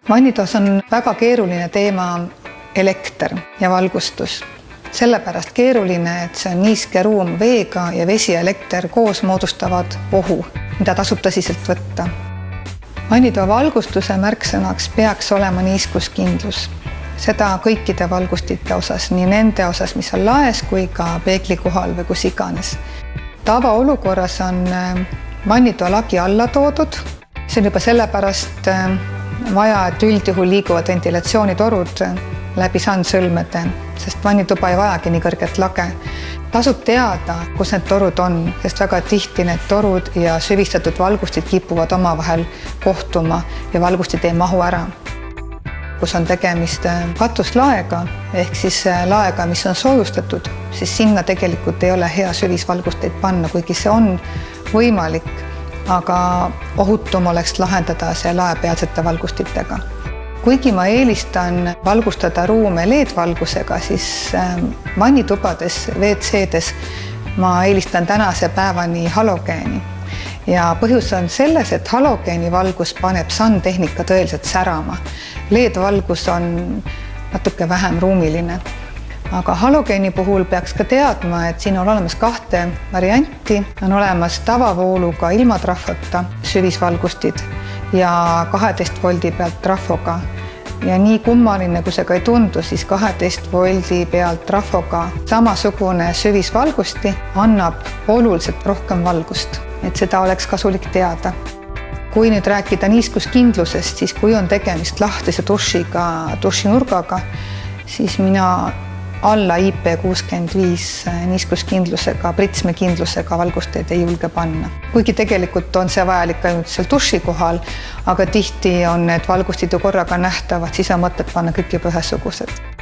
Vannitoas on väga keeruline teema elekter ja valgustus. Sellepärast keeruline, et see on niiske ruum veega ja vesi ja elekter koos moodustavad ohu, mida tasub tõsiselt võtta. Vannitoa valgustuse märksõnaks peaks olema niiskuskindlus. Seda kõikide valgustite osas, nii nende osas, mis on laes, kui ka peegli kohal või kus iganes. Tavaolukorras on vannitoa lagi alla toodud. See on juba sellepärast vaja, et üldjuhul liiguvad ventilatsioonitorud läbi sandsõlmede, sest vannituba ei vajagi nii kõrget lage. Tasub teada, kus need torud on, sest väga tihti need torud ja süvistatud valgustid kipuvad omavahel kohtuma ja valgustid ei mahu ära. Kus on tegemist katuslaega ehk siis laega, mis on soojustatud, siis sinna tegelikult ei ole hea süvisvalgusteid panna, kuigi see on võimalik, aga ohutum oleks lahendada see laepealsete valgustitega. Kuigi ma eelistan valgustada ruume LED-valgusega, siis vannitubades, WC-des ma eelistan tänase päevani halogeeni. Ja põhjus on selles, et halogeeni valgus paneb sandtehnika tõeliselt särama. LED-valgus on natuke vähem ruumiline. Aga halogeeni puhul peaks ka teadma, et siin on olemas 2 varianti. On olemas tavavooluga ilma trafota süvisvalgustid ja 12 voldi pealt trafoga. Ja nii kummaline, kui see ka ei tundu, siis 12 voldi pealt trafoga samasugune süvisvalgusti annab oluliselt rohkem valgust. Et seda oleks kasulik teada. Kui nüüd rääkida niiskuskindlusest, siis kui on tegemist lahtise dušinurgaga, siis mina alla IP65 niiskuskindlusega, pritsmekindlusega valgusteid ei julge panna. Kuigi tegelikult on see vajalik ainult seal duši kohal, aga tihti on need valgustid ju korraga nähtavad, siis on mõtet panna kõik juba ühesugused.